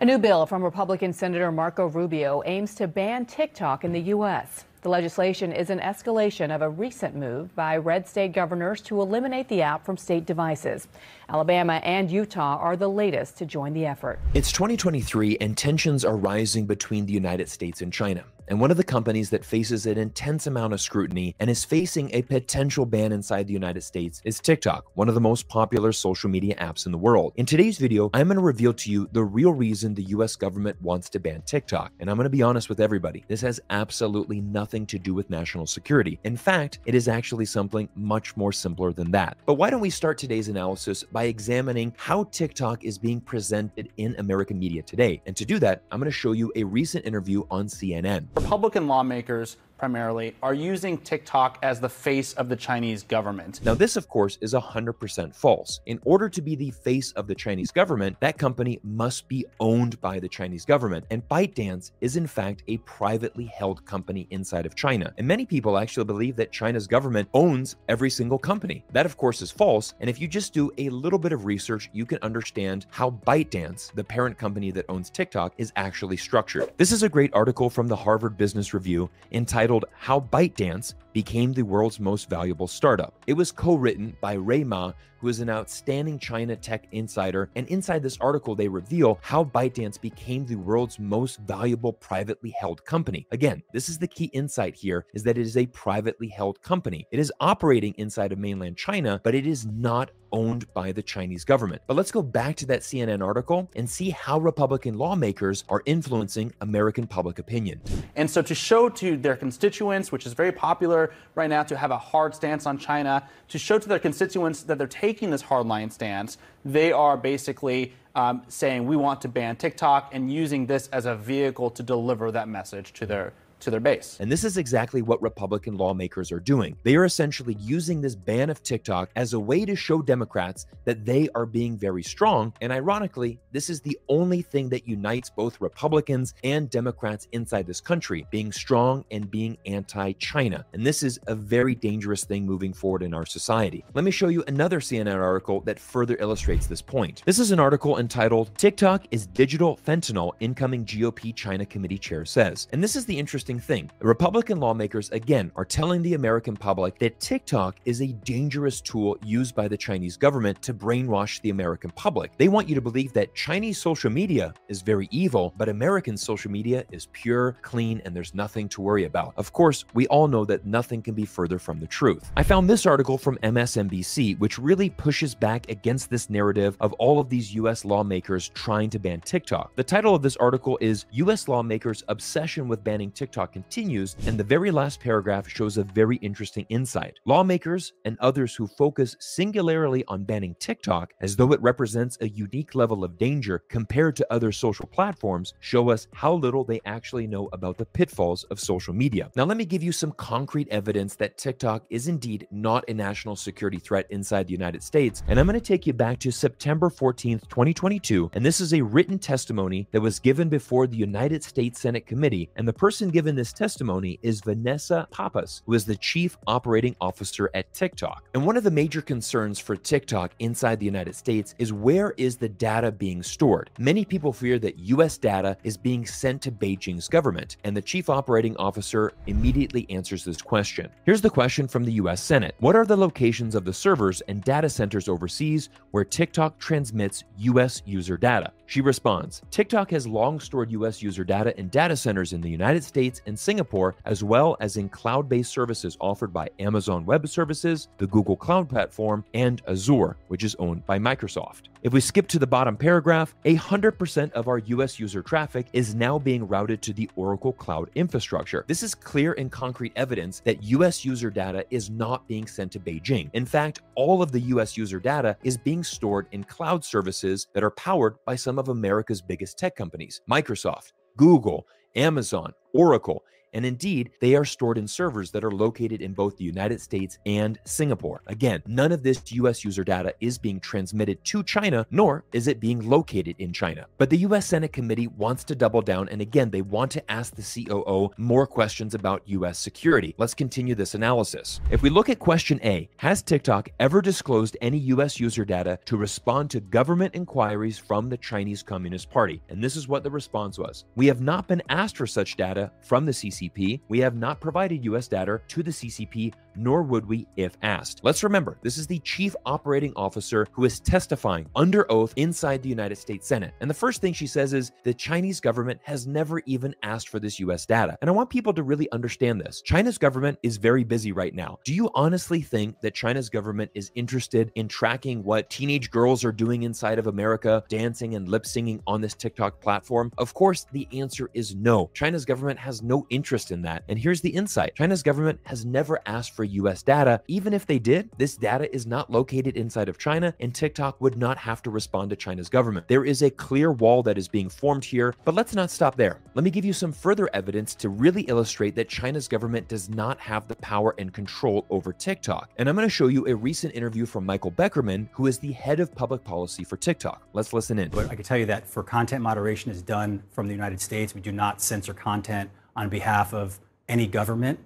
A new bill from Republican Senator Marco Rubio aims to ban TikTok in the U.S. The legislation is an escalation of a recent move by red state governors to eliminate the app from state devices. Alabama and Utah are the latest to join the effort. It's 2023 and tensions are rising between the United States and China. And one of the companies that faces an intense amount of scrutiny and is facing a potential ban inside the United States is TikTok, one of the most popular social media apps in the world. In today's video, I'm going to reveal to you the real reason the US government wants to ban TikTok. And I'm going to be honest with everybody, this has absolutely nothing to do with national security. In fact, it is actually something much more simpler than that. But why don't we start today's analysis by examining how TikTok is being presented in American media today. And to do that, I'm going to show you a recent interview on CNN. Republican lawmakers primarily are using TikTok as the face of the Chinese government. Now, this, of course, is 100% false. In order to be the face of the Chinese government, that company must be owned by the Chinese government. And ByteDance is, in fact, a privately held company inside of China. And many people actually believe that China's government owns every single company. That, of course, is false. And if you just do a little bit of research, you can understand how ByteDance, the parent company that owns TikTok, is actually structured. This is a great article from the Harvard Business Review entitled How ByteDance Became the World's Most Valuable Startup. It was co-written by Ray Ma, who is an outstanding China tech insider, and inside this article they reveal how ByteDance became the world's most valuable privately held company. Again, this is the key insight here, is that it is a privately held company. It is operating inside of mainland China, but it is not owned by the Chinese government. But let's go back to that CNN article and see how Republican lawmakers are influencing American public opinion. And so to show to their constituents, which is very popular right now to have a hard stance on China, to show to their constituents that they're taking this hardline stance, they are basically saying we want to ban TikTok and using this as a vehicle to deliver that message to their base. And this is exactly what Republican lawmakers are doing. They are essentially using this ban of TikTok as a way to show Democrats that they are being very strong. And ironically, this is the only thing that unites both Republicans and Democrats inside this country, being strong and being anti-China. And this is a very dangerous thing moving forward in our society. Let me show you another CNN article that further illustrates this point. This is an article entitled TikTok is Digital Fentanyl, Incoming GOP China Committee Chair Says. And this is the interesting thing. The Republican lawmakers, again, are telling the American public that TikTok is a dangerous tool used by the Chinese government to brainwash the American public. They want you to believe that Chinese social media is very evil, but American social media is pure, clean, and there's nothing to worry about. Of course, we all know that nothing can be further from the truth. I found this article from MSNBC, which really pushes back against this narrative of all of these U.S. lawmakers trying to ban TikTok. The title of this article is U.S. Lawmakers' Obsession with Banning TikTok Continues, and the very last paragraph shows a very interesting insight. Lawmakers and others who focus singularly on banning TikTok as though it represents a unique level of danger compared to other social platforms show us how little they actually know about the pitfalls of social media. Now, let me give you some concrete evidence that TikTok is indeed not a national security threat inside the United States, and I'm going to take you back to September 14th, 2022, and this is a written testimony that was given before the United States Senate Committee, and the person given this testimony is Vanessa Pappas, who is the Chief Operating Officer at TikTok. And one of the major concerns for TikTok inside the United States is where is the data being stored? Many people fear that US data is being sent to Beijing's government, and the Chief Operating Officer immediately answers this question. Here's the question from the US Senate. What are the locations of the servers and data centers overseas where TikTok transmits US user data? She responds, TikTok has long stored US user data in data centers in the United States and Singapore, as well as in cloud-based services offered by Amazon Web Services, the Google Cloud Platform, and Azure, which is owned by Microsoft. If we skip to the bottom paragraph, 100% of our US user traffic is now being routed to the Oracle Cloud infrastructure. This is clear and concrete evidence that US user data is not being sent to Beijing. In fact, all of the US user data is being stored in cloud services that are powered by some of America's biggest tech companies, Microsoft, Google, Amazon, Oracle, And indeed, they are stored in servers that are located in both the United States and Singapore. Again, none of this US user data is being transmitted to China, nor is it being located in China. But the US Senate committee wants to double down, and again, they want to ask the COO more questions about US security. Let's continue this analysis. If we look at question A, has TikTok ever disclosed any US user data to respond to government inquiries from the Chinese Communist Party? And this is what the response was. We have not been asked for such data from the CCP. We have not provided US data to the CCP, nor would we if asked. Let's remember, this is the chief operating officer who is testifying under oath inside the United States Senate. And the first thing she says is the Chinese government has never even asked for this US data. And I want people to really understand this. China's government is very busy right now. Do you honestly think that China's government is interested in tracking what teenage girls are doing inside of America, dancing and lip singing on this TikTok platform? Of course, the answer is no. China's government has no interest in that. And here's the insight. China's government has never asked for US data. Even if they did, this data is not located inside of China, and TikTok would not have to respond to China's government. There is a clear wall that is being formed here, but let's not stop there. Let me give you some further evidence to really illustrate that China's government does not have the power and control over TikTok. And I'm going to show you a recent interview from Michael Beckerman, who is the head of public policy for TikTok. Let's listen in. But I can tell you that for content moderation is done from the United States. We do not censor content on behalf of any government.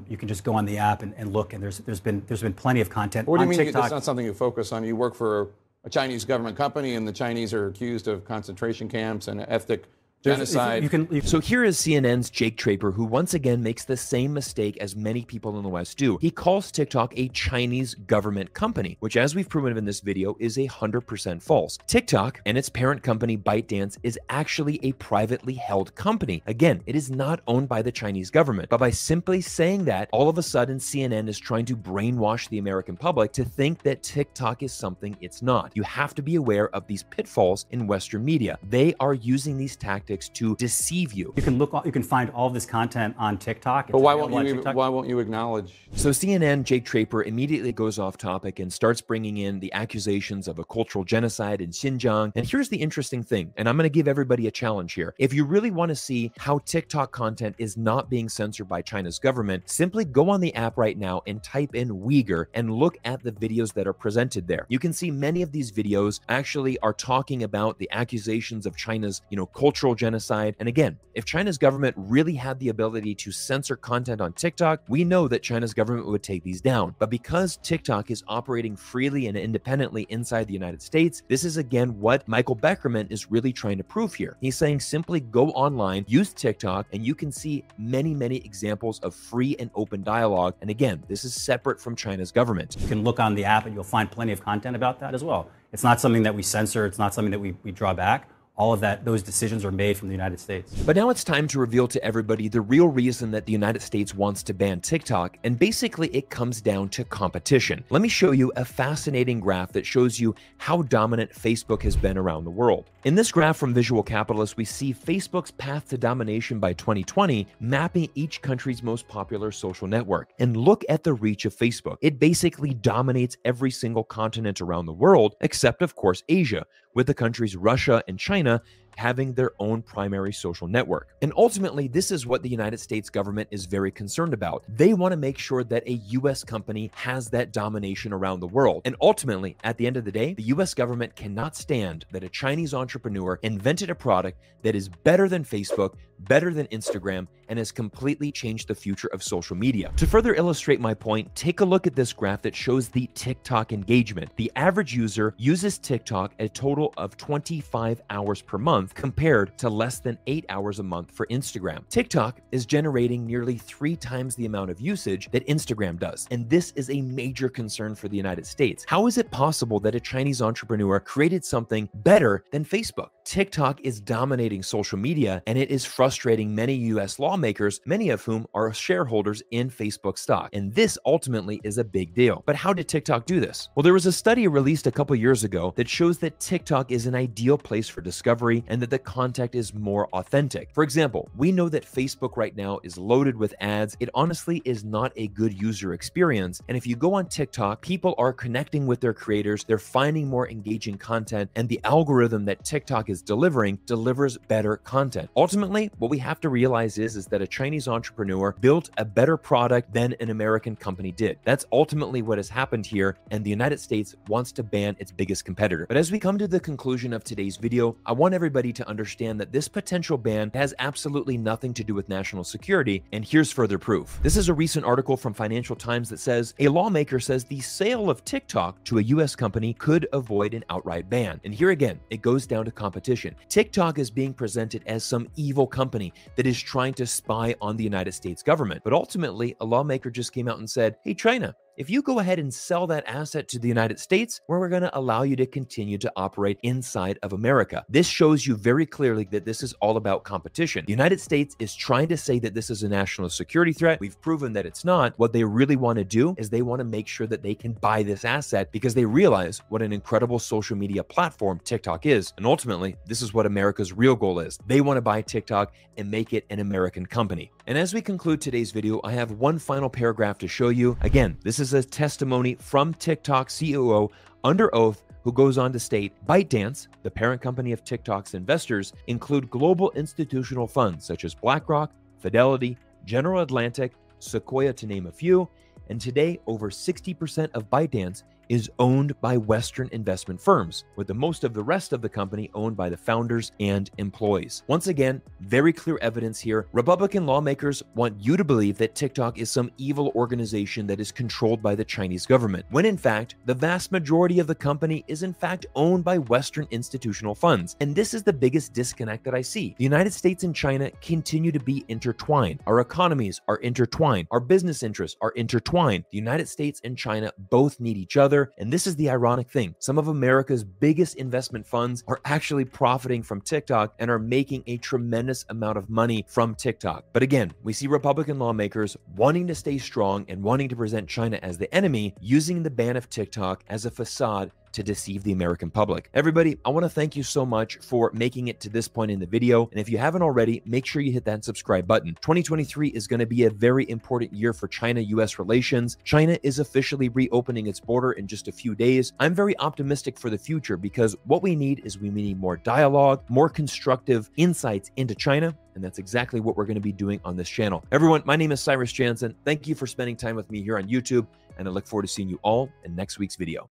You can just go on the app and look, and there's been plenty of content what do on you mean TikTok. that's not something you focus on? You work for a Chinese government company, and the Chinese are accused of concentration camps and ethnic genocide. So here is CNN's Jake Draper, who once again makes the same mistake as many people in the West do. He calls TikTok a Chinese government company, which, as we've proven in this video, is 100% false. TikTok and its parent company ByteDance is actually a privately held company. Again, it is not owned by the Chinese government. But by simply saying that, all of a sudden CNN is trying to brainwash the American public to think that TikTok is something it's not. You have to be aware of these pitfalls in Western media. They are using these tactics to deceive you. You can find all of this content on TikTok. But why won't you acknowledge? So CNN Jake Draper immediately goes off topic and starts bringing in the accusations of a cultural genocide in Xinjiang. And here's the interesting thing, and I'm going to give everybody a challenge here. If you really want to see how TikTok content is not being censored by China's government, simply go on the app right now and type in Uyghur and look at the videos that are presented there. You can see many of these videos actually are talking about the accusations of China's, cultural genocide. And again, if China's government really had the ability to censor content on TikTok, we know that China's government would take these down. But because TikTok is operating freely and independently inside the United States, this is again what Michael Beckerman is really trying to prove here. He's saying simply go online, use TikTok, and you can see many, many examples of free and open dialogue. And again, this is separate from China's government. You can look on the app and you'll find plenty of content about that as well. It's not something that we censor. It's not something that we draw back. All of those decisions are made from the United States. But now it's time to reveal to everybody the real reason that the United States wants to ban TikTok, and basically it comes down to competition. Let me show you a fascinating graph that shows you how dominant Facebook has been around the world. In this graph from Visual Capitalist, we see Facebook's path to domination by 2020, mapping each country's most popular social network. And look at the reach of Facebook. It basically dominates every single continent around the world, except of course Asia, with the countries Russia and China having their own primary social network. And ultimately, this is what the United States government is very concerned about. They want to make sure that a US company has that domination around the world. And ultimately, at the end of the day, the US government cannot stand that a Chinese entrepreneur invented a product that is better than Facebook, better than Instagram, and has completely changed the future of social media. To further illustrate my point, take a look at this graph that shows the TikTok engagement. The average user uses TikTok a total of 25 hours per month compared to less than 8 hours a month for Instagram. TikTok is generating nearly 3 times the amount of usage that Instagram does. And this is a major concern for the United States. How is it possible that a Chinese entrepreneur created something better than Facebook? TikTok is dominating social media, and it is frustrating many US lawmakers, many of whom are shareholders in Facebook stock. And this ultimately is a big deal. But how did TikTok do this? Well, there was a study released a couple years ago that shows that TikTok is an ideal place for discovery, and and that the content is more authentic. For example, we know that Facebook right now is loaded with ads. It honestly is not a good user experience. And if you go on TikTok, people are connecting with their creators, they're finding more engaging content, and the algorithm that TikTok is delivering delivers better content. Ultimately, what we have to realize is that a Chinese entrepreneur built a better product than an American company did. That's ultimately what has happened here, and the United States wants to ban its biggest competitor. But as we come to the conclusion of today's video, I want everybody to understand that this potential ban has absolutely nothing to do with national security, and here's further proof. This is a recent article from Financial Times that says a lawmaker says the sale of TikTok to a US company could avoid an outright ban. And here again, it goes down to competition. TikTok is being presented as some evil company that is trying to spy on the United States government. But ultimately, a lawmaker just came out and said, hey, China, if you go ahead and sell that asset to the United States, we're going to allow you to continue to operate inside of America. This shows you very clearly that this is all about competition. The United States is trying to say that this is a national security threat. We've proven that it's not. What they really want to do is they want to make sure that they can buy this asset because they realize what an incredible social media platform TikTok is. And ultimately, this is what America's real goal is. They want to buy TikTok and make it an American company. And as we conclude today's video, I have one final paragraph to show you. Again, this is a testimony from TikTok COO under oath, who goes on to state, ByteDance, the parent company of TikTok's investors, include global institutional funds such as BlackRock, Fidelity, General Atlantic, Sequoia, to name a few. And today, over 60% of ByteDance is owned by Western investment firms, with the most of the rest of the company owned by the founders and employees. Once again, very clear evidence here. Republican lawmakers want you to believe that TikTok is some evil organization that is controlled by the Chinese government, when in fact, the vast majority of the company is in fact owned by Western institutional funds. And this is the biggest disconnect that I see. The United States and China continue to be intertwined. Our economies are intertwined. Our business interests are intertwined. The United States and China both need each other. And this is the ironic thing. Some of America's biggest investment funds are actually profiting from TikTok and are making a tremendous amount of money from TikTok. But again, we see Republican lawmakers wanting to stay strong and wanting to present China as the enemy, using the ban of TikTok as a facade to deceive the American public. Everybody, I want to thank you so much for making it to this point in the video. And if you haven't already, make sure you hit that subscribe button. 2023 is going to be a very important year for China-US relations. China is officially reopening its border in just a few days. I'm very optimistic for the future because what we need is we need more dialogue, more constructive insights into China. And that's exactly what we're going to be doing on this channel. Everyone, my name is Cyrus Jansen. Thank you for spending time with me here on YouTube, and I look forward to seeing you all in next week's video.